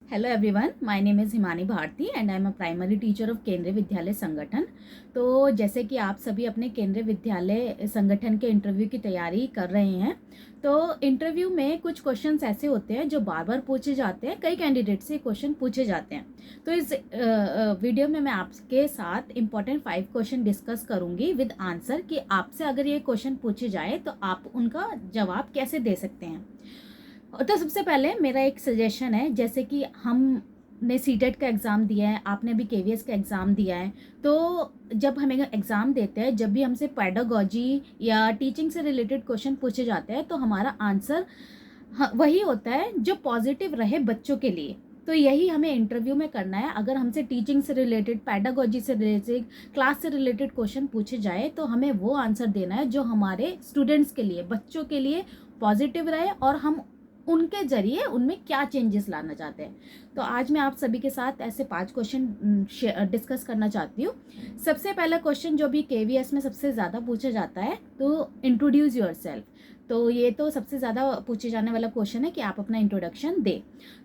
Hello everyone, my name is Himani Bharti and I am a primary teacher of Kendriya Vidyalaya संगठन। तो जैसे कि आप सभी अपने केंद्रीय विद्यालय संगठन के इंटरव्यू की तैयारी कर रहे हैं, तो इंटरव्यू में कुछ क्वेश्चंस ऐसे होते हैं जो बार बार पूछे जाते हैं। कई कैंडिडेट से क्वेश्चन पूछे जाते हैं। तो इस वीडियो में मैं आपके साथ इंपॉर्टेंट 5 क्वेश्चन डिस्कस करूंगी विद आंसर कि आपसे अगर ये क्वेश्चन पूछे जाए तो आप उनका जवाब कैसे दे सकते हैं। तो सबसे पहले मेरा एक सजेशन है, जैसे कि हमने सीटेट का एग्ज़ाम दिया है, आपने भी केवीएस का एग्ज़ाम दिया है, तो जब हमें एग्ज़ाम देते हैं, जब भी हमसे पेडागोजी या टीचिंग से रिलेटेड क्वेश्चन पूछे जाते हैं तो हमारा आंसर वही होता है जो पॉजिटिव रहे बच्चों के लिए। तो यही हमें इंटरव्यू में करना है। अगर हमसे टीचिंग से रिलेटेड, पैडागोजी से रिलेटेड, क्लास से रिलेटेड क्वेश्चन पूछे जाए तो हमें वो आंसर देना है जो हमारे स्टूडेंट्स के लिए, बच्चों के लिए पॉजिटिव रहे और हम उनके जरिए उनमें क्या चेंजेस लाना चाहते हैं। तो आज मैं आप सभी के साथ ऐसे 5 क्वेश्चन डिस्कस करना चाहती हूँ। सबसे पहला क्वेश्चन जो भी केवीएस में सबसे ज़्यादा पूछा जाता है, तो इंट्रोड्यूस योरसेल्फ। तो ये तो सबसे ज़्यादा पूछे जाने वाला क्वेश्चन है कि आप अपना इंट्रोडक्शन दें।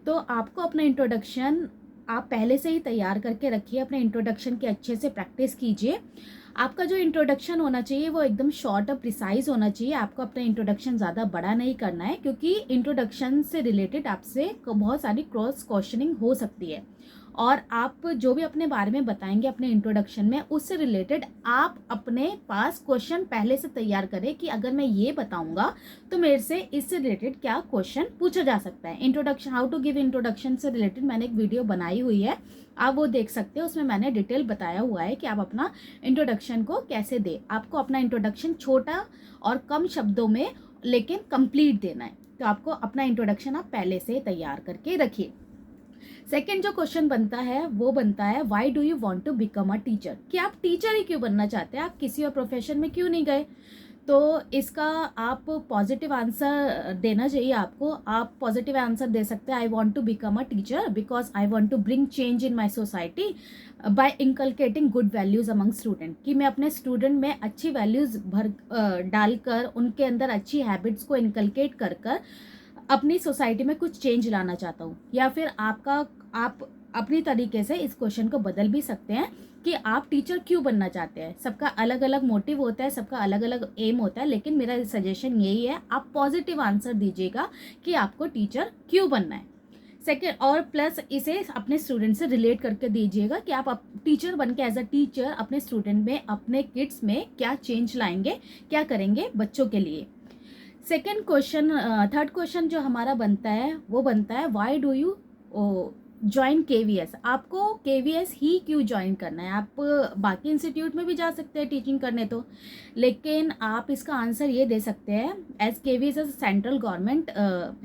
तो आपको अपना इंट्रोडक्शन आप पहले से ही तैयार करके रखिए। अपने इंट्रोडक्शन की अच्छे से प्रैक्टिस कीजिए। आपका जो इंट्रोडक्शन होना चाहिए वो एकदम शॉर्ट और प्रिसाइज होना चाहिए। आपको अपना इंट्रोडक्शन ज़्यादा बड़ा नहीं करना है, क्योंकि इंट्रोडक्शन से रिलेटेड आपसे बहुत सारी क्रॉस क्वेश्चनिंग हो सकती है। और आप जो भी अपने बारे में बताएंगे अपने इंट्रोडक्शन में, उससे रिलेटेड आप अपने पास क्वेश्चन पहले से तैयार करें कि अगर मैं ये बताऊंगा तो मेरे से इससे रिलेटेड क्या क्वेश्चन पूछा जा सकता है। Introduction, how to give introduction से रिलेटेड मैंने एक वीडियो बनाई हुई है, आप वो देख सकते हो। उसमें मैंने डिटेल बताया हुआ है कि आप अपना इंट्रोडक्शन को कैसे दें। आपको अपना इंट्रोडक्शन छोटा और कम शब्दों में लेकिन कंप्लीट देना है। तो आपको अपना इंट्रोडक्शन आप पहले से तैयार करके रखिए। सेकेंड जो क्वेश्चन बनता है वो बनता है, why do you want to become a teacher, कि आप टीचर ही क्यों बनना चाहते हैं, आप किसी और प्रोफेशन में क्यों नहीं गए। तो इसका आप पॉजिटिव आंसर देना चाहिए। आपको आप पॉजिटिव आंसर दे सकते हैं, I want to become a teacher because I want to bring change in my society by inculcating good values among student, कि मैं अपने स्टूडेंट में अच्छी वैल्यूज डालकर उनके अंदर अच्छी हैबिट्स को इनकलकेट कर कर अपनी सोसाइटी में कुछ चेंज लाना चाहता हूँ। या फिर आप अपनी तरीके से इस क्वेश्चन को बदल भी सकते हैं कि आप टीचर क्यों बनना चाहते हैं। सबका अलग अलग मोटिव होता है, सबका अलग अलग एम होता है, लेकिन मेरा सजेशन यही है, आप पॉजिटिव आंसर दीजिएगा कि आपको टीचर क्यों बनना है। सेकेंड, और प्लस इसे अपने स्टूडेंट से रिलेट करके दीजिएगा कि आप टीचर बन के एज अ टीचर अपने स्टूडेंट में, अपने किड्स में क्या चेंज लाएंगे, क्या करेंगे बच्चों के लिए। सेकेंड क्वेश्चन, थर्ड क्वेश्चन जो हमारा बनता है वो बनता है, why do you join KVS. आपको केवीएस ही क्यों ज्वाइन करना है। आप बाकी इंस्टीट्यूट में भी जा सकते हैं टीचिंग करने, तो लेकिन आप इसका आंसर ये दे सकते हैं, as KVS as central government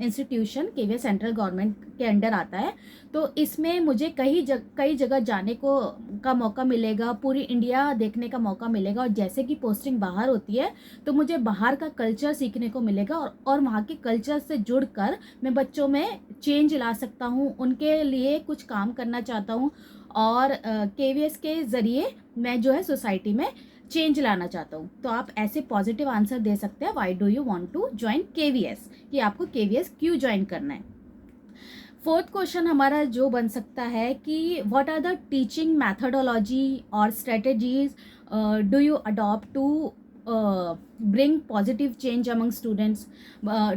institution, KVS central government के अंडर आता है। तो इसमें मुझे कई जगह जाने का मौका मिलेगा, पूरी इंडिया देखने का मौका मिलेगा। और जैसे कि पोस्टिंग बाहर होती है तो मुझे बाहर का कल्चर सीखने को मिलेगा और वहाँ के कल्चर से जुड़कर मैं बच्चों में चेंज ला सकता हूँ, उनके लिए कुछ काम करना चाहता हूँ। और केवीएस के ज़रिए मैं जो है सोसाइटी में चेंज लाना चाहता हूँ। तो आप ऐसे पॉजिटिव आंसर दे सकते हैं, why do you want to join KVS, कि आपको केवीएस क्यों ज्वाइन करना है। फोर्थ क्वेश्चन हमारा जो बन सकता है कि what are the teaching methodology और strategies do you adopt to bring positive change among students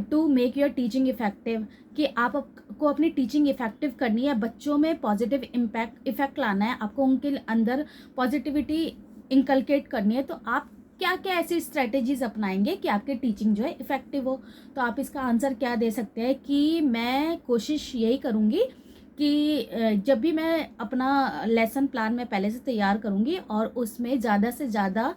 to make your teaching effective, कि आपको अपनी टीचिंग इफेक्टिव करनी है, बच्चों में पॉजिटिव इफेक्ट लाना है, आपको उनके अंदर पॉजिटिविटी इंकलकेट करनी है। तो आप क्या क्या ऐसी स्ट्रेटेजीज अपनाएंगे कि आपकी टीचिंग जो है इफेक्टिव हो। तो आप इसका आंसर क्या दे सकते हैं कि मैं कोशिश यही करूँगी कि जब भी मैं अपना लेसन प्लान मैं पहले से तैयार करूँगी और उसमें ज़्यादा से ज़्यादा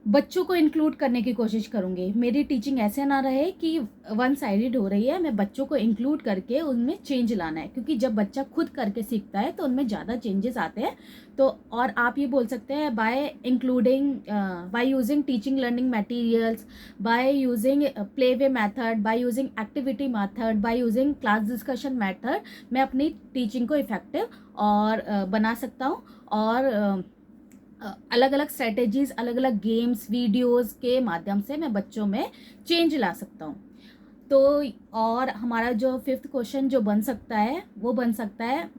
बच्चों को इंक्लूड करने की कोशिश करूँगी। मेरी टीचिंग ऐसे ना रहे कि वन साइडेड हो रही है, मैं बच्चों को इंक्लूड करके उनमें चेंज लाना है, क्योंकि जब बच्चा खुद करके सीखता है तो उनमें ज़्यादा चेंजेस आते हैं। तो और आप ये बोल सकते हैं, bye including, by using teaching learning materials, by using play way method, by using activity method, by using class discussion method, मैं अपनी टीचिंग को इफेक्टिव और बना सकता हूँ। और अलग अलग स्ट्रेटेजीज, अलग अलग गेम्स, वीडियोस के माध्यम से मैं बच्चों में चेंज ला सकता हूँ। तो और हमारा जो फिफ्थ क्वेश्चन जो बन सकता है वो बन सकता है,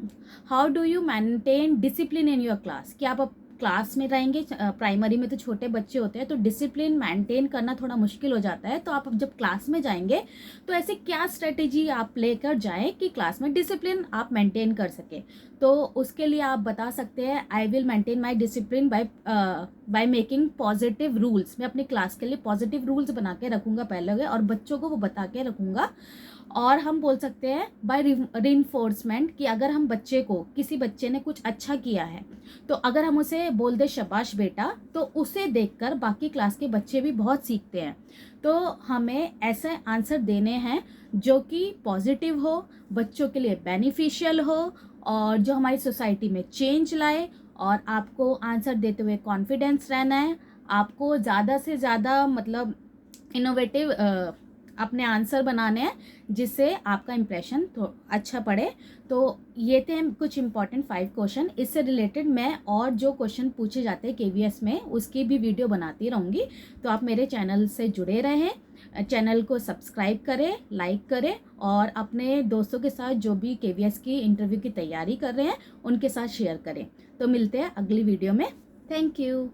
how do you maintain discipline in your class. कि आप क्लास में रहेंगे, प्राइमरी में तो छोटे बच्चे होते हैं तो डिसिप्लिन मेंटेन करना थोड़ा मुश्किल हो जाता है, तो आप जब क्लास में जाएंगे तो ऐसे क्या स्ट्रेटेजी आप लेकर जाएं कि क्लास में डिसिप्लिन आप मेंटेन कर सकें। तो उसके लिए आप बता सकते हैं, I will maintain my discipline by making positive rules. मैं अपनी क्लास के लिए पॉजिटिव रूल्स बना के रखूँगा पहले और बच्चों को वो बता के रखूँगा। और हम बोल सकते हैं बाय रिइंफोर्समेंट, कि अगर हम बच्चे को, किसी बच्चे ने कुछ अच्छा किया है तो अगर हम उसे बोल दे शाबाश बेटा, तो उसे देखकर बाकी क्लास के बच्चे भी बहुत सीखते हैं। तो हमें ऐसे आंसर देने हैं जो कि पॉजिटिव हो, बच्चों के लिए बेनिफिशियल हो और जो हमारी सोसाइटी में चेंज लाए। और आपको आंसर देते हुए कॉन्फिडेंस रहना है, आपको ज़्यादा से ज़्यादा मतलब इनोवेटिव अपने आंसर बनाने हैं जिससे आपका इम्प्रेशन अच्छा पड़े। तो ये थे कुछ इंपॉर्टेंट 5 क्वेश्चन। इससे रिलेटेड मैं और जो क्वेश्चन पूछे जाते हैं केवीएस में उसकी भी वीडियो बनाती रहूँगी। तो आप मेरे चैनल से जुड़े रहें, चैनल को सब्सक्राइब करें, लाइक करें और अपने दोस्तों के साथ जो भी केवीएस की इंटरव्यू की तैयारी कर रहे हैं उनके साथ शेयर करें। तो मिलते हैं अगली वीडियो में। Thank you.